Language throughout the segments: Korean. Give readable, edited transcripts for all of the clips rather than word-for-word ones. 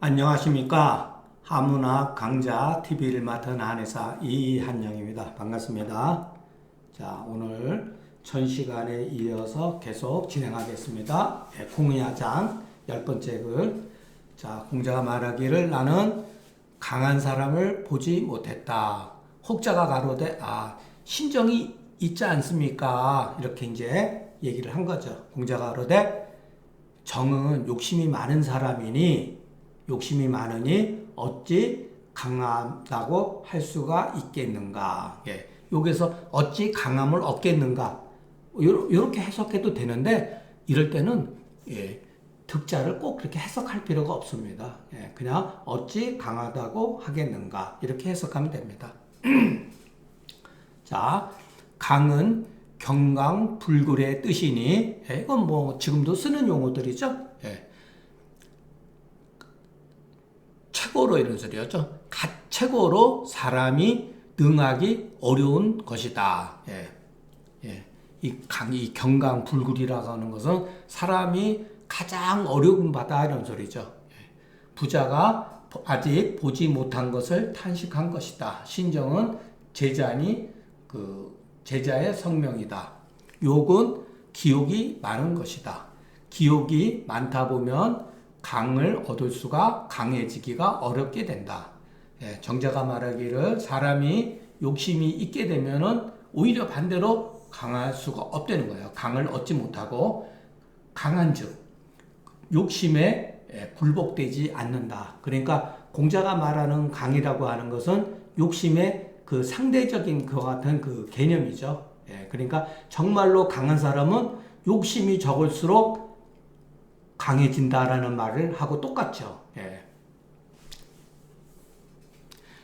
안녕하십니까. 하문학 강좌 TV를 맡은 한의사 이한영입니다. 반갑습니다. 자, 오늘 전 시간에 이어서 계속 진행하겠습니다. 공의하장 10번째 글. 자, 공자가 말하기를 나는 강한 사람을 보지 못했다. 혹자가 가로되 신정이 있지 않습니까? 이렇게 이제 얘기를 한 거죠. 공자가 가로되 정은 욕심이 많은 사람이니 욕심이 많으니 어찌 강하다고 할 수가 있겠는가. 여기서 어찌 강함을 얻겠는가. 이렇게 해석해도 되는데 이럴 때는 득자를 꼭 그렇게 해석할 필요가 없습니다. 그냥 어찌 강하다고 하겠는가. 이렇게 해석하면 됩니다. 자, 강은 경강불굴의 뜻이니 이건 뭐 지금도 쓰는 용어들이죠. 최고로 이런 소리였죠. 최고로 사람이 능하기 어려운 것이다. 이 경강불굴이라고 하는 것은 사람이 가장 어려운 바다 이런 소리죠. 부자가 아직 보지 못한 것을 탄식한 것이다. 신정은 제자니 제자의 성명이다. 욕은 기욕이 많은 것이다. 기욕이 많다 보면 강을 얻을 수가 강해지기가 어렵게 된다. 정자가 말하기를 사람이 욕심이 있게 되면은 오히려 반대로 강할 수가 없다는 거예요. 강을 얻지 못하고 강한즉 욕심에 굴복되지 않는다. 그러니까 공자가 말하는 강이라고 하는 것은 욕심의 그 상대적인 그와 같은 그 개념이죠. 그러니까 정말로 강한 사람은 욕심이 적을수록 강해진다라는 말을 하고 똑같죠.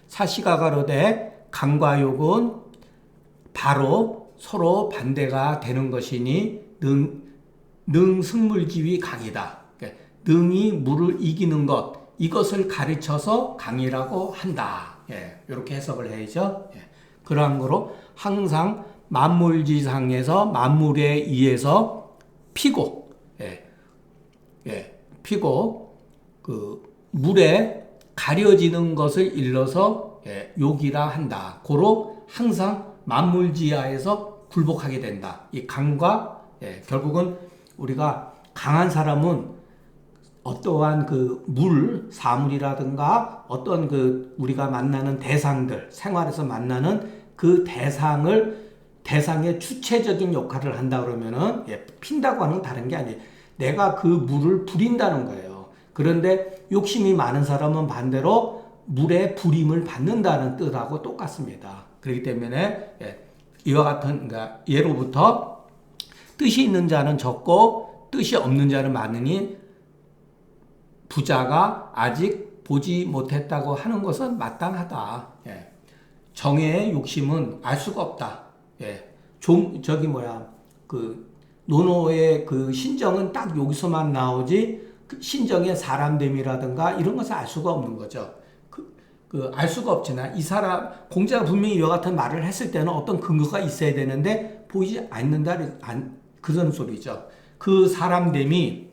사시가 가로되 강과 욕은 바로 서로 반대가 되는 것이니 능승물지위 강이다. 능이 물을 이기는 것, 이것을 가르쳐서 강이라고 한다. 이렇게 해석을 해야죠. 그러한 거로 항상 만물지상에서 만물에 의해서 피고 그 물에 가려지는 것을 일러서 욕이라 한다. 고로 항상 만물지하에서 굴복하게 된다. 이 강과 결국은 우리가 강한 사람은 어떠한 그 사물이라든가 어떤 그 우리가 만나는 대상들, 생활에서 만나는 그 대상의 주체적인 역할을 한다 그러면은 핀다고 하는 건 다른 게 아니에요. 내가 그 물을 부린다는 거예요. 그런데 욕심이 많은 사람은 반대로 물의 부림을 받는다는 뜻하고 똑같습니다. 그렇기 때문에 이와 같은 예로부터 뜻이 있는 자는 적고 뜻이 없는 자는 많으니 부자가 아직 보지 못했다고 하는 것은 마땅하다. 정의 욕심은 알 수가 없다. 노노의 그 신정은 딱 여기서만 나오지 신정의 사람됨이라든가 이런 것을 알 수가 없는 거죠. 알 수가 없지만 이 사람 공자가 분명히 이와 같은 말을 했을 때는 어떤 근거가 있어야 되는데 보이지 않는다 그런 소리죠. 그 사람됨이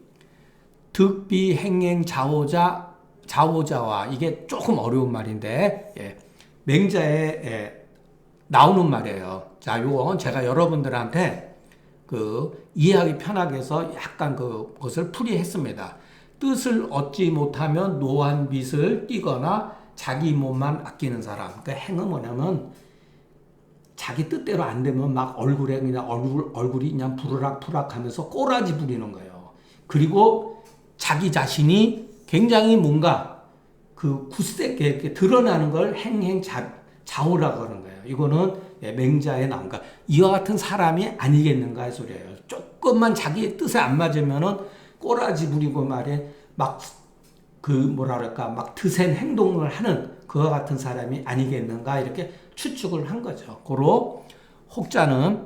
득비 행행 좌오자와 이게 조금 어려운 말인데 맹자에 나오는 말이에요. 자, 요건 제가 여러분들한테 이해하기 편하게 해서 약간 그것을 풀이했습니다. 뜻을 얻지 못하면 노한 빛을 띠거나 자기 몸만 아끼는 사람. 그러니까 행은 뭐냐면 자기 뜻대로 안 되면 막 얼굴에 그냥 얼굴이 그냥 부르락부락 하면서 꼬라지 부리는 거예요. 그리고 자기 자신이 굉장히 뭔가 굳세게 이렇게 드러나는 걸 행행자오라고 하는 거예요. 이거는 맹자에 나온 거. 이와 같은 사람이 아니겠는가 의 소리예요. 조금만 자기 뜻에 안 맞으면은 꼬라지 부리고 말에 막 막 드센 행동을 하는 그와 같은 사람이 아니겠는가 이렇게 추측을 한 거죠. 고로 혹자는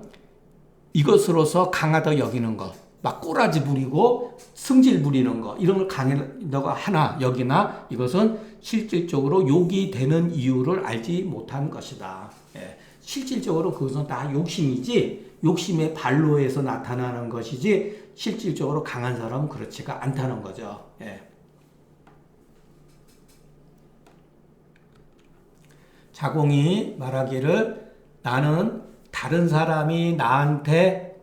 이것으로서 강하다 여기는 것, 막 꼬라지 부리고 승질 부리는 것 이런 걸 강하다고 하나 여기나 이것은 실질적으로 욕이 되는 이유를 알지 못한 것이다. 실질적으로 그것은 다 욕심이지 욕심의 발로에서 나타나는 것이지 실질적으로 강한 사람은 그렇지가 않다는 거죠. 자공이 말하기를 나는 다른 사람이 나한테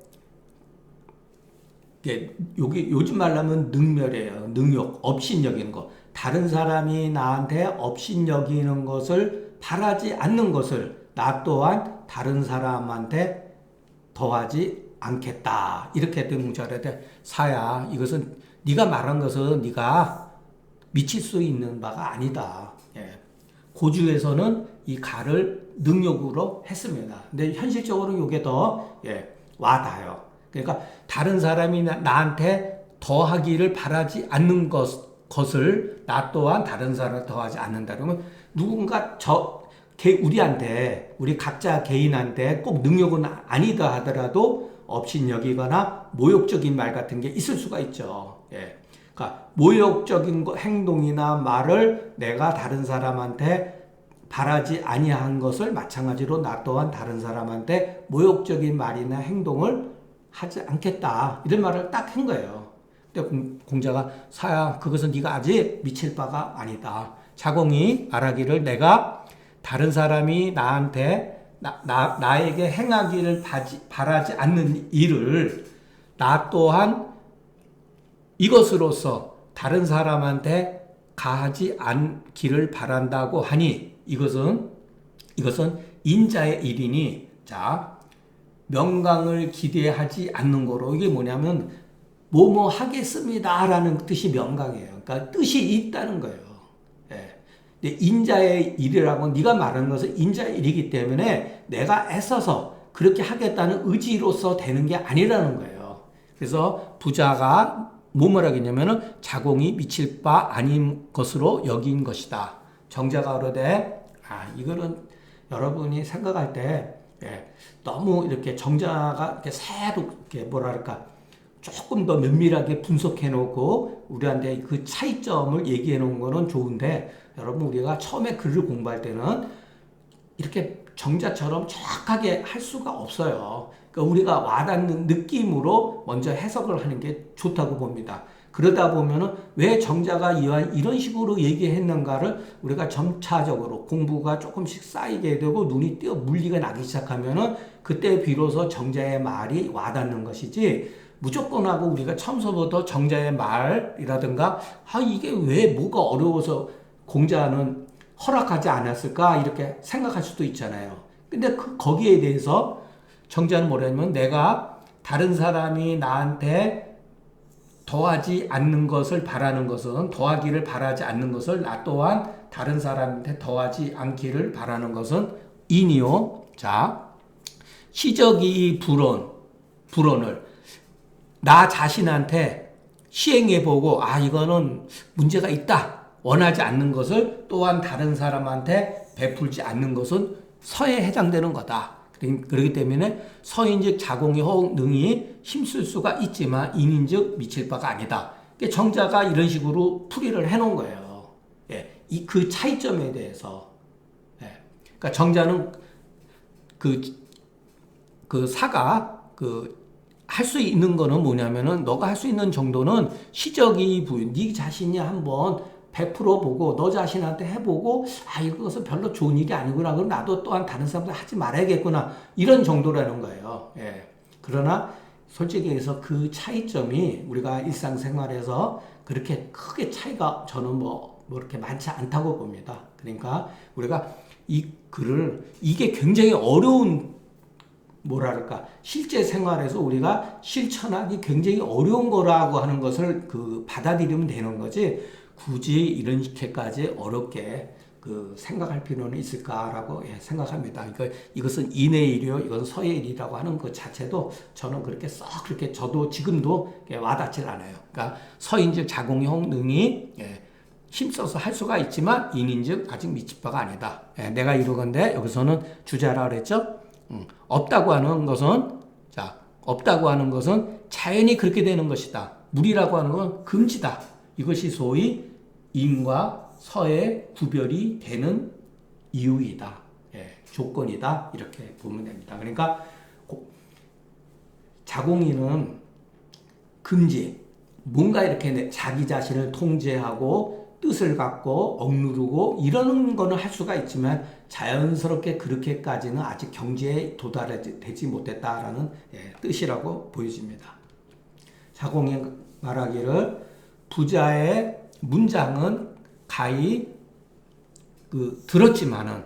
요게 요즘 말하면 능멸이에요. 능욕, 업신여기는 거. 다른 사람이 나한테 업신여기는 것을 바라지 않는 것을 나 또한 다른 사람한테 더하지 않겠다. 이렇게 된 문자를 때 사야 이것은 네가 말한 것은 네가 미칠 수 있는 바가 아니다. 예. 고주에서는 이 가를 능욕으로 했습니다. 근데 현실적으로 이게 더 와닿아요. 그러니까 다른 사람이 나한테 더하기를 바라지 않는 것을 나 또한 다른 사람을 더하지 않는다. 그러면 누군가 우리한테, 우리 각자 개인한테 꼭 능욕은 아니다 하더라도 업신여기거나 모욕적인 말 같은 게 있을 수가 있죠. 예. 그러니까 모욕적인 행동이나 말을 내가 다른 사람한테 바라지 아니한 것을 마찬가지로 나 또한 다른 사람한테 모욕적인 말이나 행동을 하지 않겠다. 이런 말을 딱 한 거예요. 근데 공자가 사야 그것은 네가 아직 미칠 바가 아니다. 자공이 말하기를 내가 다른 사람이 나한테 나에게 행하기를 바라지 않는 일을 나 또한 이것으로서 다른 사람한테 가하지 않기를 바란다고 하니 이것은 인자의 일이니 자 명강을 기대하지 않는 거로 이게 뭐냐면 뭐뭐 하겠습니다라는 뜻이 명강이에요. 그러니까 뜻이 있다는 거예요. 예. 근데 인자의 일이라고 네가 말하는 것은 인자의 일이기 때문에 내가 애써서 그렇게 하겠다는 의지로서 되는 게 아니라는 거예요. 그래서 부자가 뭐라 하겠냐면은 자공이 미칠 바 아닌 것으로 여긴 것이다. 정자가 그러되 이거는 여러분이 생각할 때 너무 이렇게 정자가 이렇게 새롭게 뭐랄까 조금 더 면밀하게 분석해 놓고 우리한테 그 차이점을 얘기해 놓은 거는 좋은데 여러분 우리가 처음에 글을 공부할 때는 이렇게 정자처럼 정확하게 할 수가 없어요. 그러니까 우리가 와닿는 느낌으로 먼저 해석을 하는 게 좋다고 봅니다. 그러다 보면은 왜 정자가 이런 식으로 얘기했는가를 우리가 점차적으로 공부가 조금씩 쌓이게 되고 눈이 띄어 물리가 나기 시작하면은 그때 비로소 정자의 말이 와닿는 것이지 무조건 하고 우리가 처음서부터 정자의 말이라든가 이게 왜 뭐가 어려워서 공자는 허락하지 않았을까 이렇게 생각할 수도 있잖아요. 근데 거기에 대해서 정자는 뭐냐면 내가 다른 사람이 나한테 더하지 않는 것을 바라는 것은 더하기를 바라지 않는 것을 나 또한 다른 사람한테 더하지 않기를 바라는 것은 인이요. 자, 시적이 불언을 나 자신한테 시행해보고 이거는 문제가 있다. 원하지 않는 것을 또한 다른 사람한테 베풀지 않는 것은 서에 해당되는 거다. 그렇기 때문에 서인즉 자공이 허 능이 힘쓸 수가 있지만 인인즉 미칠 바가 아니다. 정자가 이런 식으로 풀이를 해놓은 거예요. 그 차이점에 대해서. 그러니까 정자는 사가 할 수 있는 거는 뭐냐면은 너가 할 수 있는 정도는 시적이 부인 네 자신이 한번 100% 보고 너 자신한테 해보고 이것은 별로 좋은 일이 아니구나. 그럼 나도 또한 다른 사람들 하지 말아야겠구나. 이런 정도라는 거예요. 그러나 솔직히 해서 그 차이점이 우리가 일상생활에서 그렇게 크게 차이가 저는 뭐 이렇게 많지 않다고 봅니다. 그러니까 우리가 이 글을 이게 굉장히 어려운 뭐랄까 실제 생활에서 우리가 실천하기 굉장히 어려운 거라고 하는 것을 받아들이면 되는 거지 굳이 이렇게까지 어렵게 생각할 필요는 있을까라고 생각합니다. 그러니까 이것은 인의 일이요, 이건 서의 일이라고 하는 것 자체도 저는 그렇게 저도 지금도 와닿질 않아요. 그러니까 서인즉 자공용 능이 힘써서 할 수가 있지만 인인즉 아직 미칠 바가 아니다. 내가 이러건데 여기서는 주자라 그랬죠. 없다고 하는 것은 자연히 그렇게 되는 것이다. 무리라고 하는 건 금지다. 이것이 소위 인과 서의 구별이 되는 이유이다. 조건이다. 이렇게 보면 됩니다. 그러니까 자공인은 금지, 뭔가 이렇게 자기 자신을 통제하고 뜻을 갖고 억누르고 이러는 거는 할 수가 있지만 자연스럽게 그렇게까지는 아직 경지에 도달되지 못했다라는 뜻이라고 보여집니다. 자공이 말하기를 부자의 문장은 가히 들었지만은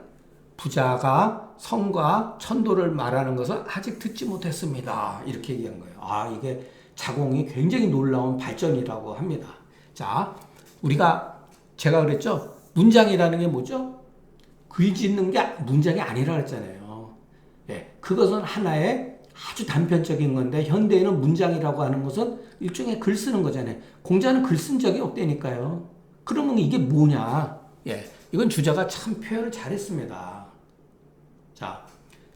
부자가 성과 천도를 말하는 것을 아직 듣지 못했습니다. 이렇게 얘기한 거예요. 이게 자공이 굉장히 놀라운 발전이라고 합니다. 자, 제가 그랬죠? 문장이라는 게 뭐죠? 글 짓는 게 문장이 아니라 그랬잖아요. 그것은 하나의 아주 단편적인 건데 현대에는 문장이라고 하는 것은 일종의 글 쓰는 거잖아요. 공자는 글 쓴 적이 없다니까요. 그러면 이게 뭐냐? 이건 주자가 참 표현을 잘했습니다. 자,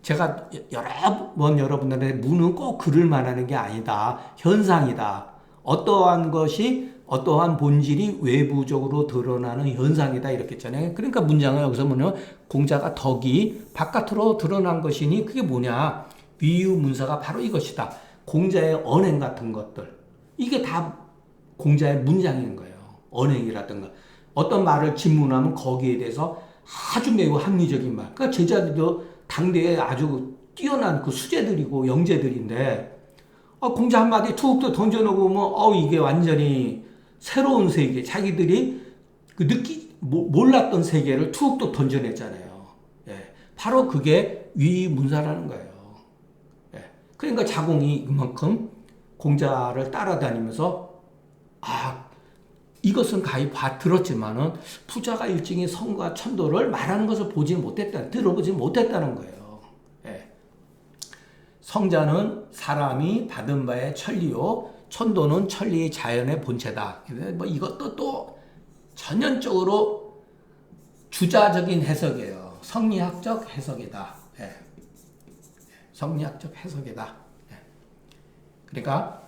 제가 여러 번 여러분들한테 무는 꼭 글을 말하는 게 아니다. 현상이다. 어떠한 것이 어떠한 본질이 외부적으로 드러나는 현상이다 이렇게 했잖아요. 그러니까 문장은 여기서 뭐냐면 공자가 덕이 바깥으로 드러난 것이니 그게 뭐냐? 위유문사가 바로 이것이다. 공자의 언행 같은 것들. 이게 다 공자의 문장인 거예요. 언행이라든가. 어떤 말을 집문하면 거기에 대해서 아주 매우 합리적인 말. 그러니까 제자들도 당대에 아주 뛰어난 그 수재들이고 영재들인데 공자 한마디 툭툭 던져놓으면 이게 완전히 새로운 세계, 자기들이 몰랐던 세계를 툭툭 던져냈잖아요. 바로 그게 위문사라는 거예요. 그러니까 자공이 그만큼 공자를 따라다니면서 이것은 가히 들었지만은 부자가 일찍이 성과 천도를 말하는 것을 들어보지 못했다는 거예요. 성자는 사람이 받은 바의 천리요, 천도는 천리의 자연의 본체다. 이것도 또 전형적으로 주자적인 해석이에요. 성리학적 해석이다. 성리학적 해석이다. 그러니까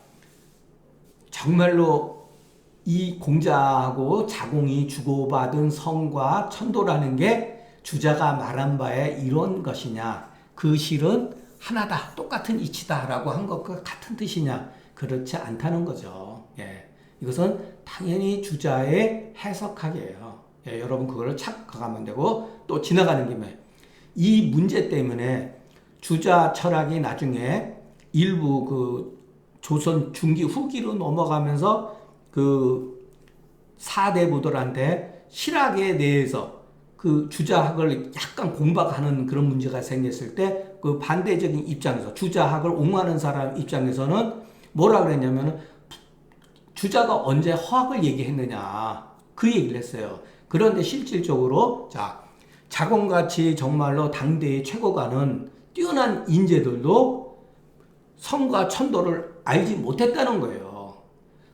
정말로 이 공자하고 자공이 주고받은 성과 천도라는 게 주자가 말한 바에 이런 것이냐? 그 실은 하나다, 똑같은 이치다라고 한 것과 같은 뜻이냐? 그렇지 않다는 거죠. 이것은 당연히 주자의 해석하기예요. 여러분 그거를 착각하면 되고 또 지나가는 김에 이 문제 때문에 주자 철학이 나중에 일부 조선 중기 후기로 넘어가면서 사대부들한테 실학에 대해서 주자학을 약간 공박하는 그런 문제가 생겼을 때 반대적인 입장에서 주자학을 옹호하는 사람 입장에서는 뭐라 그랬냐면은 주자가 언제 허학을 얘기했느냐 그 얘기를 했어요. 그런데 실질적으로 자공같이 정말로 당대의 최고가는 뛰어난 인재들도 성과 천도를 알지 못했다는 거예요.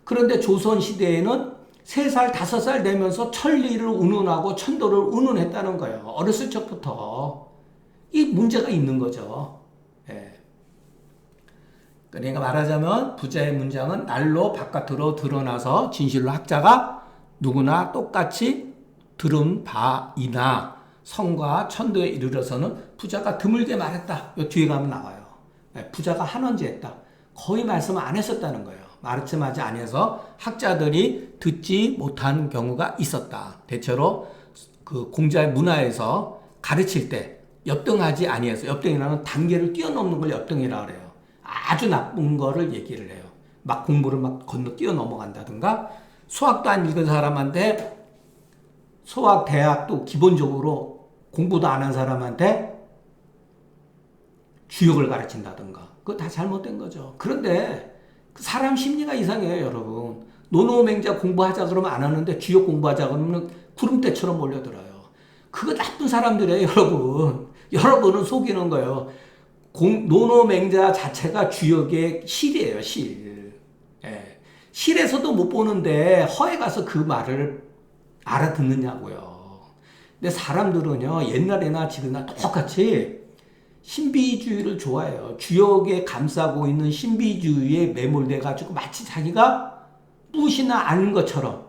그런데 조선시대에는 3살, 5살 되면서 천리를 운운하고 천도를 운운했다는 거예요. 어렸을 적부터. 이 문제가 있는 거죠. 그러니까 말하자면 부자의 문장은 날로 바깥으로 드러나서 진실로 학자가 누구나 똑같이 들은 바이나 성과 천도에 이르러서는 부자가 드물게 말했다. 요 뒤에 가면 나와요. 부자가 한언제했다. 거의 말씀을 안 했었다는 거예요. 말씀하지 않아서 학자들이 듣지 못한 경우가 있었다. 대체로 공자의 문화에서 가르칠 때 엽등하지 아니해서, 엽등이라는 단계를 뛰어넘는 걸 엽등이라고 그래요. 아주 나쁜 거를 얘기를 해요. 공부를 건너 뛰어넘어간다든가, 수학도 안 읽은 사람한테, 수학 대학도 기본적으로 공부도 안 한 사람한테 주역을 가르친다든가, 그거 다 잘못된 거죠. 그런데 사람 심리가 이상해요, 여러분. 노노맹자 공부하자 그러면 안 하는데 주역 공부하자 그러면 구름대처럼 몰려들어요. 그거 나쁜 사람들이에요, 여러분. 여러분은 속이는 거예요. 노노맹자 자체가 주역의 실이에요, 실. 실에서도 못 보는데 허에 가서 그 말을 알아듣느냐고요. 근데 사람들은요, 옛날이나 지금이나 똑같이 신비주의를 좋아해요. 주역에 감싸고 있는 신비주의에 매몰돼가지고 마치 자기가 무엇이나 아는 것처럼.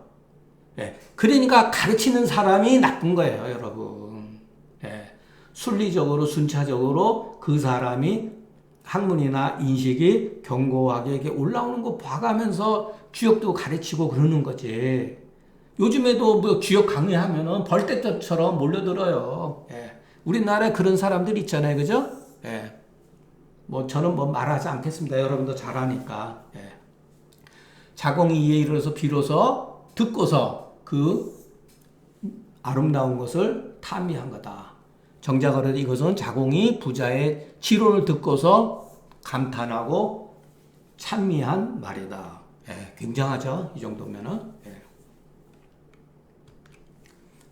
그러니까 가르치는 사람이 나쁜 거예요, 여러분. 순리적으로, 순차적으로 그 사람이 학문이나 인식이 견고하게 이렇게 올라오는 거 봐가면서 주역도 가르치고 그러는 거지. 요즘에도 뭐 쥐역 강의하면은 벌떼처럼 몰려들어요. 예. 우리나라에 그런 사람들 있잖아요. 그죠? 예. 뭐 저는 뭐 말하지 않겠습니다. 여러분도 잘 아니까. 예. 자공이 이에 이르러서 비로소 듣고서 그 아름다운 것을 탐미한 거다. 정작으로 이것은 자공이 부자의 지론을 듣고서 감탄하고 찬미한 말이다. 예, 굉장하죠? 이 정도면은. 예.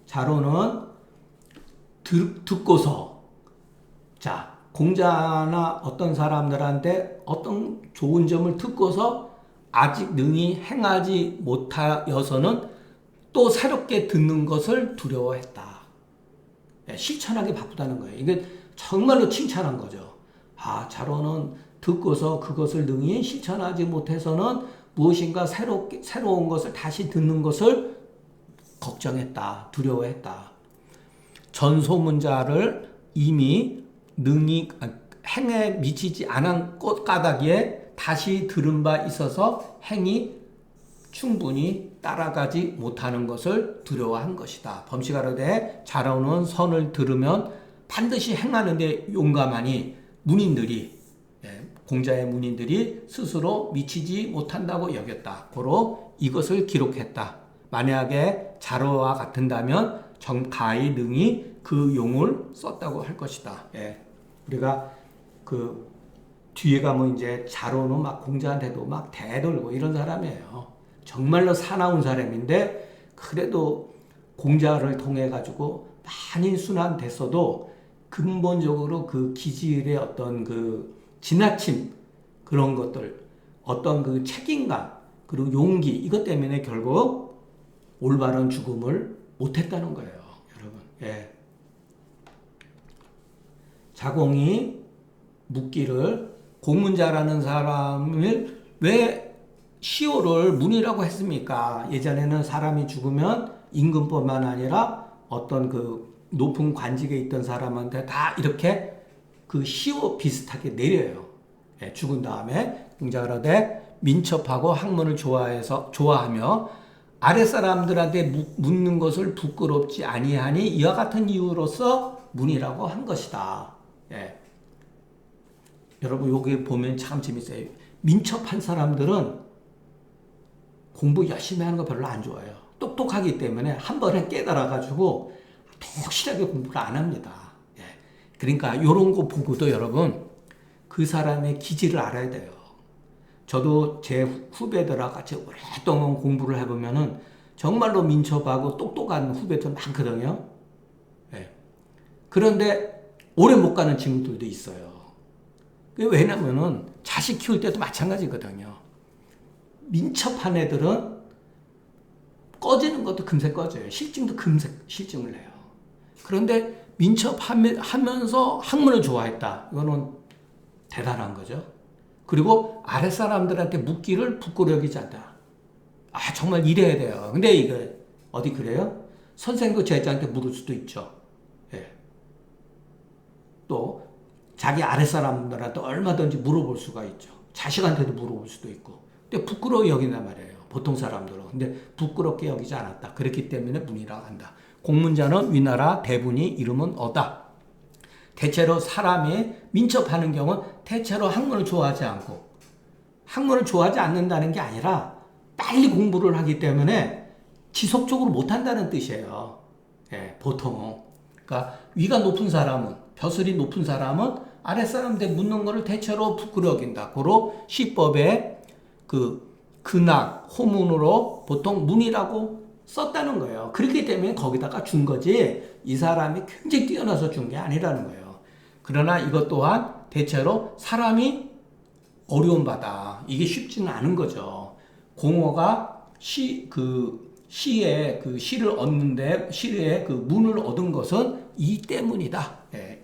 자로는 듣고서, 자, 공자나 어떤 사람들한테 어떤 좋은 점을 듣고서 아직 능히 행하지 못하여서는 또 새롭게 듣는 것을 두려워했다. 예, 실천하기 바쁘다는 거예요. 이게 정말로 칭찬한 거죠. 아, 자로는 듣고서 그것을 능히 실천하지 못해서는 무엇인가 새로운 것을 다시 듣는 것을 걱정했다. 두려워했다. 전소문자를 이미 능히 행에 미치지 않은 꽃가닥에 다시 들은 바 있어서 행이 충분히 따라가지 못하는 것을 두려워한 것이다. 범시가로되 자라오는 선을 들으면 반드시 행하는데 용감하니 문인들이, 공자의 문인들이 스스로 미치지 못한다고 여겼다. 고로 이것을 기록했다. 만약에 자로와 같은다면 가히 능히 그 용을 썼다고 할 것이다. 예. 우리가 그 뒤에 가면 이제 자로는 막 공자한테도 막 대들고 이런 사람이에요. 정말로 사나운 사람인데 그래도 공자를 통해 가지고 많이 순환됐어도 근본적으로 그 기질의 어떤 그 지나침 그런 것들, 어떤 그 책임감 그리고 용기 이것 때문에 결국 올바른 죽음을 못했다는 거예요, 여러분. 예. 자공이 묻기를 공문자라는 사람을 왜 시호를 문이라고 했습니까? 예전에는 사람이 죽으면 임금뿐만 아니라 어떤 그 높은 관직에 있던 사람한테 다 이렇게 그 시호 비슷하게 내려요. 예, 죽은 다음에 공자가로되 민첩하고 학문을 좋아하며 아랫사람들한테 묻는 것을 부끄럽지 아니하니 이와 같은 이유로서 문이라고 한 것이다. 예. 여러분 여기 보면 참 재밌어요. 민첩한 사람들은 공부 열심히 하는 거 별로 안 좋아해요. 똑똑하기 때문에 한 번에 깨달아가지고 확실하게 공부를 안 합니다. 예. 그러니까 이런 거 보고도 여러분 그 사람의 기질을 알아야 돼요. 저도 제 후배들하고 같이 오랫동안 공부를 해보면은 정말로 민첩하고 똑똑한 후배들 많거든요. 예. 그런데 오래 못 가는 친구들도 있어요. 왜냐면은 자식 키울 때도 마찬가지거든요. 민첩한 애들은 꺼지는 것도 금세 꺼져요. 실증도 금세 실증을 내요. 그런데 민첩하면서 학문을 좋아했다. 이거는 대단한 거죠. 그리고 아랫사람들한테 묻기를 부끄러워하지 않다. 아, 정말 이래야 돼요. 근데 이거 어디 그래요? 선생도 제자한테 물을 수도 있죠. 예. 또 자기 아랫사람들한테 얼마든지 물어볼 수가 있죠. 자식한테도 물어볼 수도 있고. 근데 부끄러워 여긴단 말이에요. 보통 사람들은. 근데 부끄럽게 여기지 않았다. 그렇기 때문에 문이라고 한다. 공문자는 위나라 대분이 이름은 어다. 대체로 사람이 민첩하는 경우는 대체로 학문을 좋아하지 않고 학문을 좋아하지 않는다는 게 아니라 빨리 공부를 하기 때문에 지속적으로 못한다는 뜻이에요. 예, 보통은. 그러니까 위가 높은 사람은 벼슬이 높은 사람은 아랫사람한테 묻는 거를 대체로 부끄러워 여긴다. 고로 시법에 그 근학, 호문으로 보통 문이라고 썼다는 거예요. 그렇기 때문에 거기다가 준 거지 이 사람이 굉장히 뛰어나서 준 게 아니라는 거예요. 그러나 이것 또한 대체로 사람이 어려운 바다. 이게 쉽지는 않은 거죠. 공어가 시의 그 시를 얻는데 시의 그 문을 얻은 것은 이 때문이다. 예.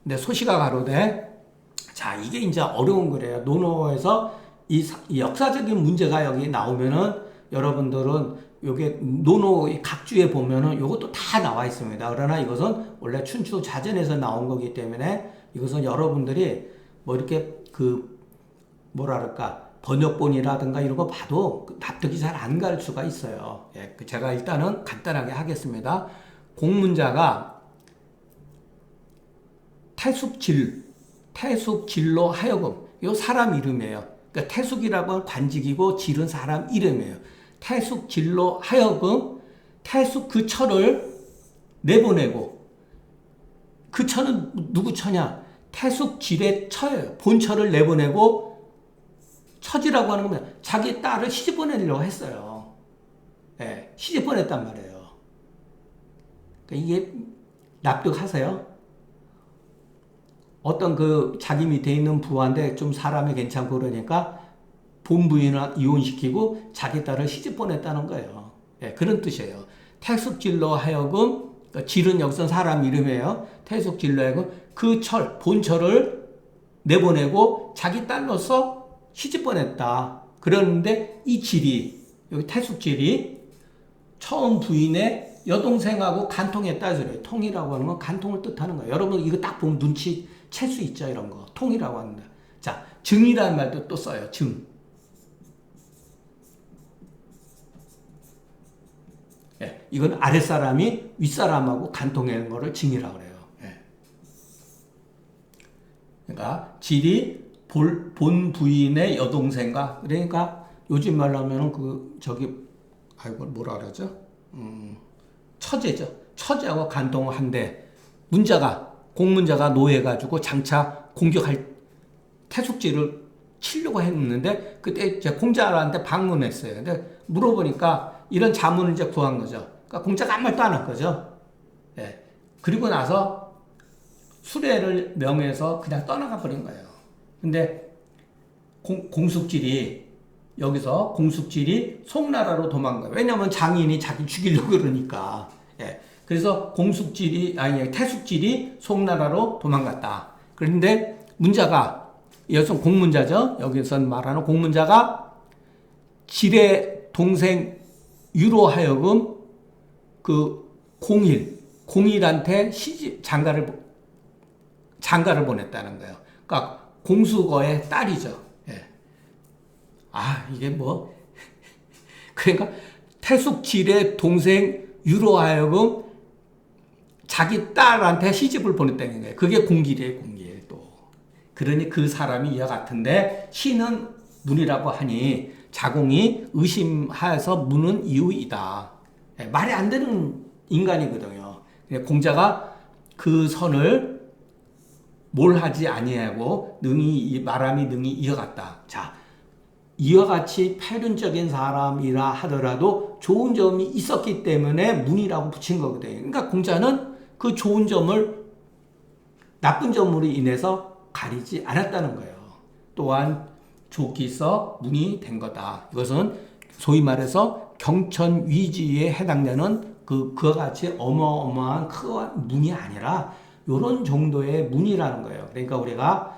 근데 소시가 가로되 자 이게 이제 어려운 거래요. 논어에서 이 역사적인 문제가 여기 나오면은 여러분들은 요게 논어 각주에 보면은 요것도 다 나와 있습니다. 그러나 이것은 원래 춘추 자전에서 나온 거기 때문에 이것은 여러분들이 뭐 이렇게 그 뭐랄까 번역본이라든가 이런 거 봐도 납득이 잘 안 갈 수가 있어요. 예, 제가 일단은 간단하게 하겠습니다. 공문자가 태숙질로 하여금, 이 사람 이름이에요. 그러니까 태숙이라고 하면 관직이고 질은 사람 이름이에요. 태숙질로 하여금 태숙 그 처를 내보내고, 그 처는 누구 처냐? 태숙질의 처예요. 본처를 내보내고, 처지라고 하는 거면 자기 딸을 시집 보내려고 했어요. 예, 시집 보냈단 말이에요. 그러니까 이게 납득하세요? 어떤 그 자기 밑에 있는 부하인데 좀 사람이 괜찮고 그러니까 본부인을 이혼시키고 자기 딸을 시집 보냈다는 거예요. 예, 그런 뜻이에요. 태숙질로 하여금, 질은 여기서 사람 이름이에요. 태숙질로 하여금 그 본처를 내보내고 자기 딸로서 시집 보냈다. 그러는데 이 질이, 여기 태숙질이 처음 부인의 여동생하고 간통했다. 그래요. 통이라고 하는 건 간통을 뜻하는 거예요. 여러분 이거 딱 보면 눈치 챌 수 있죠. 이런 거. 통이라고 합니다. 자, 증이라는 말도 또 써요. 증. 예, 이건 아랫사람이 윗사람하고 간통하는 거를 증이라고 그래요. 예. 그러니까 질이 본 부인의 여동생과, 그러니까 요즘 말로 하면은 아이고 뭐라 그러죠? 처제죠. 처제하고 간통을 한데 공문자가 노해가지고 장차 공격할 태숙질을 치려고 했는데 그때 이제 공자한테 방문했어요. 근데 물어보니까 이런 자문을 이제 구한 거죠. 그러니까 공자가 아무 말도 안 할 거죠. 예. 그리고 나서 수레를 명해서 그냥 떠나가 버린 거예요. 근데 공숙질이 송나라로 도망가요. 왜냐면 장인이 자기 죽이려고 그러니까. 예. 그래서 태숙질이 송나라로 도망갔다. 그런데 문자가, 여기서 공문자죠. 여기서 말하는 공문자가 질의 동생 유로 하여금 그 공일한테 장가를 보냈다는 거예요. 그러니까 공수거의 딸이죠. 예. 이게 뭐. 그러니까 태숙질의 동생 유로 하여금 자기 딸한테 시집을 보냈다는 거예요. 그게 공길이에요, 공길. 또. 그러니 그 사람이 이와 같은데, 시는 문이라고 하니 자공이 의심하여서 무는 이유이다. 예, 말이 안 되는 인간이거든요. 공자가 그 선을 몰하지 아니하고 말함이 능히 이어갔다. 자, 이와 같이 패륜적인 사람이라 하더라도 좋은 점이 있었기 때문에 문이라고 붙인 거거든요. 그러니까 공자는 그 좋은 점을 나쁜 점으로 인해서 가리지 않았다는 거예요. 또한 좋기 있어 문이 된 거다. 이것은 소위 말해서 경천위지에 해당되는 그와 같이 어마어마한 큰 문이 아니라 이런 정도의 문이라는 거예요. 그러니까 우리가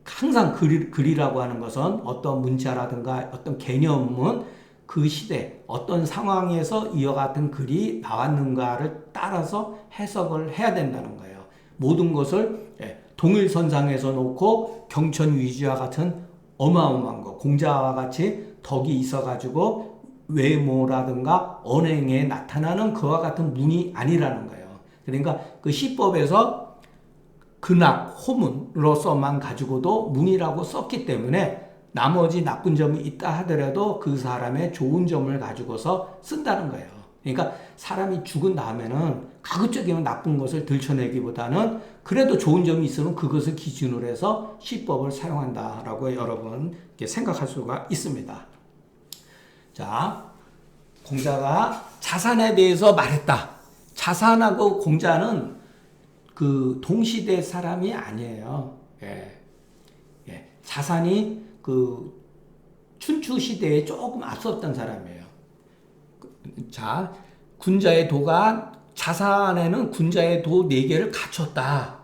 항상 글이라고 하는 것은 어떤 문자라든가 어떤 개념은 그 시대 어떤 상황에서 이와 같은 글이 나왔는가를 따라서 해석을 해야 된다는 거예요. 모든 것을 동일선상에서 놓고 경천위지와 같은 어마어마한 거, 공자와 같이 덕이 있어가지고 외모라든가 언행에 나타나는 그와 같은 문이 아니라는 거예요. 그러니까 그 시법에서 근학, 호문으로서만 가지고도 문이라고 썼기 때문에 나머지 나쁜 점이 있다 하더라도 그 사람의 좋은 점을 가지고서 쓴다는 거예요. 그러니까 사람이 죽은 다음에는 가급적이면 나쁜 것을 들춰내기보다는 그래도 좋은 점이 있으면 그것을 기준으로 해서 시법을 사용한다라고 여러분 이렇게 생각할 수가 있습니다. 자, 공자가 자산에 대해서 말했다. 자산하고 공자는 그 동시대 사람이 아니에요. 자산이 그 춘추 시대에 조금 앞섰던 사람이에요. 자, 군자의 도가 자산에는 군자의 도 4개를 갖췄다.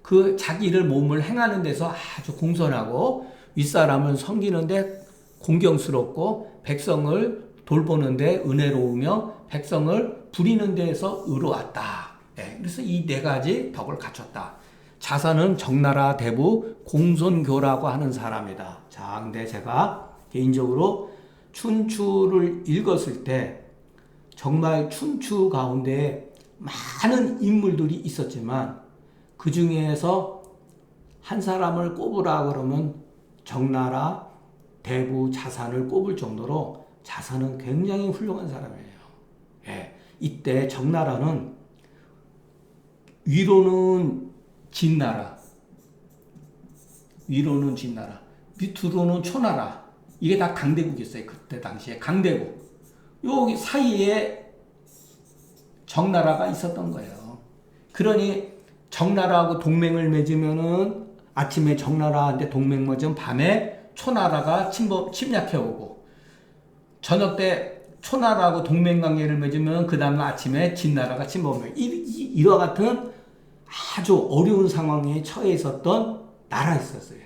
그 자기를 몸을 행하는 데서 아주 공손하고 윗사람을 섬기는데 공경스럽고 백성을 돌보는데 은혜로우며 백성을 부리는 데에서 의로웠다. 그래서 이 4가지 덕을 갖췄다. 자산은 정나라 대부 공손교라고 하는 사람이다. 자, 근데 제가 개인적으로 춘추를 읽었을 때 정말 춘추 가운데 많은 인물들이 있었지만 그 중에서 한 사람을 꼽으라 그러면 정나라, 대부, 자산을 꼽을 정도로 자산은 굉장히 훌륭한 사람이에요. 예, 이때 정나라는 위로는 진나라, 밑으로는 초나라. 이게 다 강대국이었어요. 그때 당시에 강대국. 여기 사이에 정나라가 있었던 거예요. 그러니 정나라하고 동맹을 맺으면은 아침에 정나라한테 동맹 맺으면 밤에 초나라가 침략해 오고, 저녁 때 초나라하고 동맹 관계를 맺으면 그 다음 아침에 진나라가 침범해. 이와 같은 아주 어려운 상황에 처해 있었던 나라였었어요.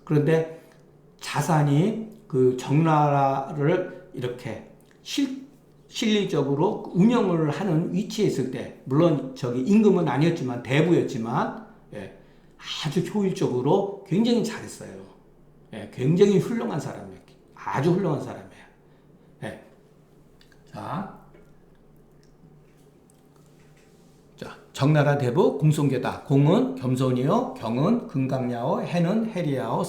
그런데 자산이 그 정나라를 이렇게 실리적으로 운영을 하는 위치에 있을 때, 물론 저기 임금은 아니었지만 대부였지만, 예, 아주 효율적으로 굉장히 잘했어요. 예, 굉장히 훌륭한 사람이에요. 아주 훌륭한 사람이에요. 예. 자, 정나라 대부 공손교다. 공은 겸손이요, 경은 금강야오, 해는 해리야오,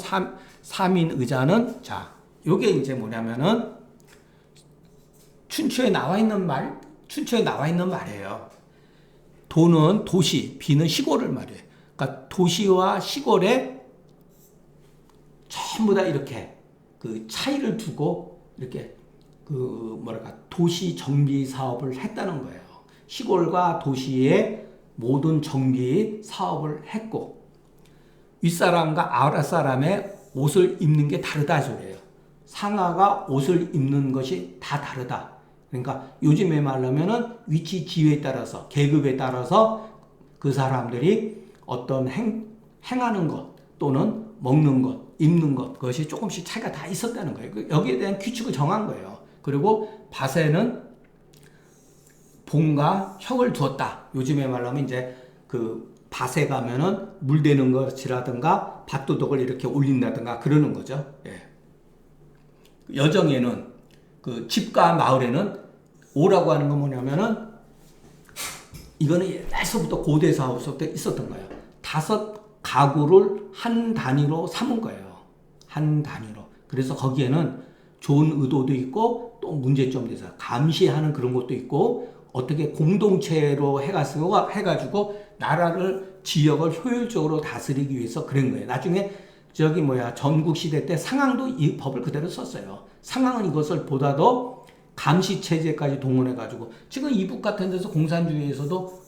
삼인의자는, 자, 요게 이제 뭐냐면은 춘추에 나와 있는 말이에요. 도는 도시, 비는 시골을 말해요. 그러니까 도시와 시골에 전부 다 이렇게 그 차이를 두고 이렇게 그 도시 정비 사업을 했다는 거예요. 시골과 도시의 모든 정비 사업을 했고, 윗사람과 아랫사람의 옷을 입는 게 다르다 소리예요. 상하가 옷을 입는 것이 다 다르다. 그러니까 요즘에 말하면은 위치 지위에 따라서, 계급에 따라서 그 사람들이 어떤 행하는 것 또는 먹는 것, 입는 것, 그것이 조금씩 차이가 다 있었다는 거예요. 여기에 대한 규칙을 정한 거예요. 그리고 밭에는 봉과 혁을 두었다. 요즘에 말하면 이제 그 밭에 가면은 물 대는 것이라든가 밭도둑을 이렇게 올린다든가 그러는 거죠. 예. 여정에는 그 집과 마을에는 오라고 하는 건 뭐냐면은 이거는 옛날서부터 고대 사업부터 있었던 거예요. 5가구를 한 단위로 삼은 거예요. 한 단위로. 그래서 거기에는 좋은 의도도 있고 또 문제점도 있어요. 감시하는 그런 것도 있고 어떻게 공동체로 해가지고 나라를, 지역을 효율적으로 다스리기 위해서 그런 거예요. 나중에 전국시대 때 상항도 이 법을 그대로 썼어요. 상항은 이것을 보다도 감시체제까지 동원해가지고, 지금 이북 같은 데서 공산주의에서도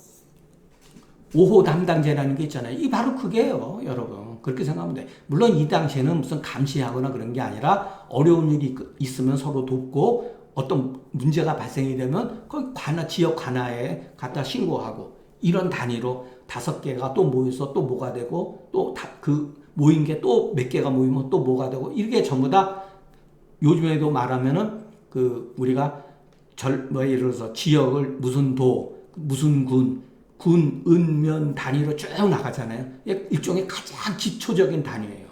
5호 담당제라는 게 있잖아요. 이 바로 그게요, 여러분. 그렇게 생각하면 돼. 물론 이 당시에는 무슨 감시하거나 그런 게 아니라 어려운 일이 있으면 서로 돕고, 어떤 문제가 발생이 되면 거기 지역 관아에 갖다 신고하고, 이런 단위로 5개가 또 모여서 또 뭐가 되고, 또 그 모인 게 또 몇 개가 모이면 또 뭐가 되고, 이게 전부 다 요즘에도 말하면은 우리가 예를 들어서 지역을 무슨 도, 무슨 군, 은, 단위로 쭉 나가잖아요. 일종의 가장 기초적인 단위예요.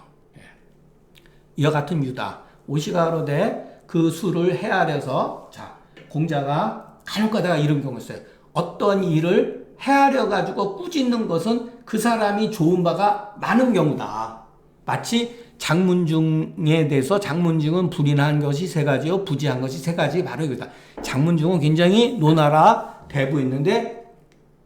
이와 같은 유다. 오시가로되 그 수를 헤아려서, 자, 공자가 간혹가다가 이런 경우 있어요. 어떤 일을 헤아려가지고 꾸짖는 것은 그 사람이 좋은 바가 많은 경우다. 마치 장문중에 대해서, 장문중은 불인한 것이 3가지요, 부지한 것이 3가지, 바로 이거다. 장문중은 굉장히 노나라 대부 있는데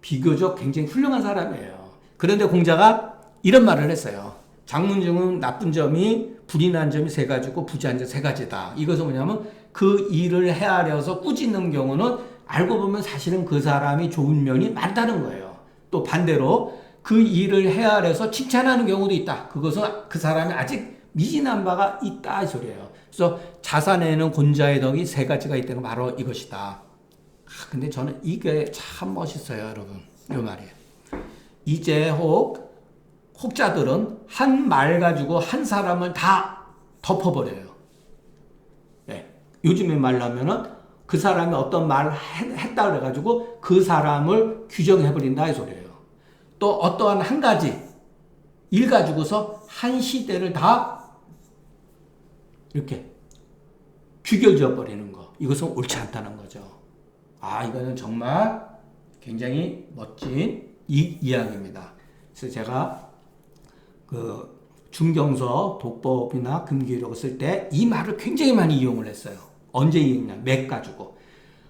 비교적 굉장히 훌륭한 사람이에요. 그런데 공자가 이런 말을 했어요. 장문중은 나쁜 점이, 불인한 점이 3가지고 부지한 점이 3가지다. 이것은 뭐냐면 그 일을 헤아려서 꾸짖는 경우는 알고 보면 사실은 그 사람이 좋은 면이 많다는 거예요. 또 반대로 그 일을 헤아려서 칭찬하는 경우도 있다. 그것은 그 사람이 아직 미진한 바가 있다 이 소리예요. 그래서 자산에는 곤자의 덕이 3가지가 있다는 건 바로 이것이다. 근데 저는 이게 참 멋있어요, 여러분. 이 말이에요. 이제 혹자들은 한 말 가지고 한 사람을 다 덮어버려요. 네. 요즘에 말하면은 그 사람이 어떤 말을 했다 그래가지고 그 사람을 규정해버린다 이 소리예요. 또 어떠한 한 가지 일 가지고서 한 시대를 다 이렇게 귀결져 버리는 거. 이것은 옳지 않다는 거죠. 이거는 정말 굉장히 멋진 이야기입니다. 그래서 제가 그 중경서 독법이나 금기록을 쓸 때 이 말을 굉장히 많이 이용을 했어요. 언제 이용했냐? 맥 가지고.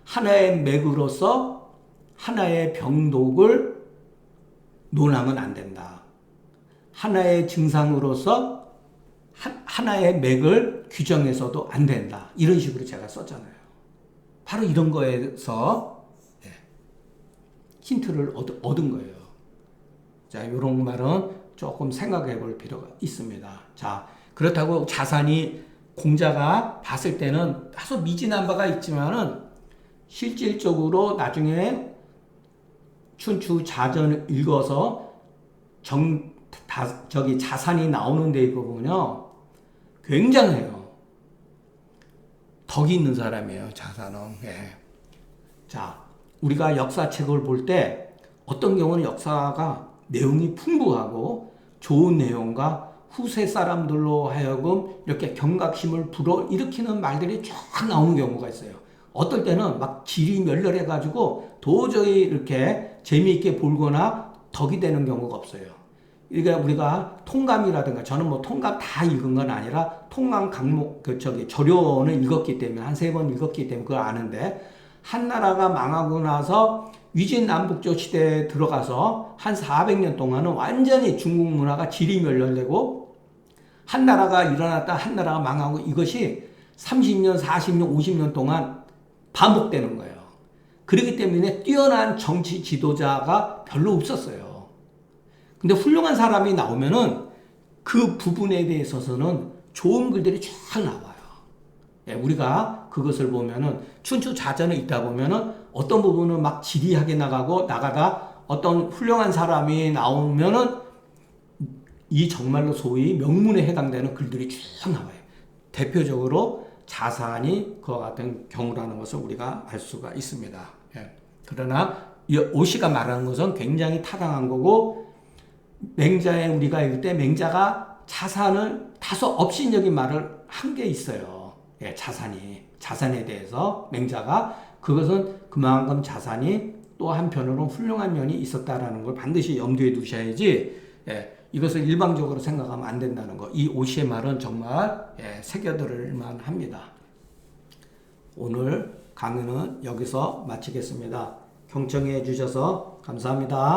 하나의 맥으로서 하나의 병독을 논하면 안 된다. 하나의 증상으로서 하나의 맥을 규정해서도 안 된다. 이런 식으로 제가 썼잖아요. 바로 이런 거에서 힌트를 얻은 거예요. 자, 이런 말은 조금 생각해 볼 필요가 있습니다. 자, 그렇다고 자산이 공자가 봤을 때는 다소 미진한 바가 있지만은 실질적으로 나중에 춘추 자전을 읽어서 자산이 나오는 데 보면요. 굉장해요. 덕이 있는 사람이에요, 자산은. 자, 우리가 역사책을 볼 때 어떤 경우는 역사가 내용이 풍부하고 좋은 내용과 후세 사람들로 하여금 이렇게 경각심을 불어일으키는 말들이 쫙 나오는 경우가 있어요. 어떨 때는 막 질이 멸렬해가지고 도저히 이렇게 재미있게 보거나 덕이 되는 경우가 없어요. 그러니까 우리가 통감이라든가, 저는 뭐 통감 다 읽은 건 아니라 통감 강목, 조료는 읽었기 때문에, 한 3번 읽었기 때문에 그걸 아는데, 한나라가 망하고 나서 위진남북조 시대에 들어가서 한 400년 동안은 완전히 중국 문화가 지리멸렬되고, 한나라가 일어났다 한나라가 망하고, 이것이 30년, 40년, 50년 동안 반복되는 거예요. 그렇기 때문에 뛰어난 정치 지도자가 별로 없었어요. 근데 훌륭한 사람이 나오면은 그 부분에 대해서는 좋은 글들이 쫙 나와요. 우리가 그것을 보면은 춘추 자전에 있다 보면은 어떤 부분은 막 지리하게 나가다 어떤 훌륭한 사람이 나오면은 이 정말로 소위 명문에 해당되는 글들이 쭉 나와요. 대표적으로 자산이 그와 같은 경우라는 것을 우리가 알 수가 있습니다. 그러나 이 오씨가 말하는 것은 굉장히 타당한 거고, 맹자에 우리가 읽을 때 맹자가 자산을 다소 업신여긴 말을 한 게 있어요. 자산에 대해서 맹자가, 그것은 그만큼 자산이 또 한편으로 훌륭한 면이 있었다라는 걸 반드시 염두에 두셔야지, 이것을 일방적으로 생각하면 안 된다는 거. 이 오씨의 말은 정말 새겨들을 만합니다. 오늘 강의는 여기서 마치겠습니다. 경청해 주셔서 감사합니다.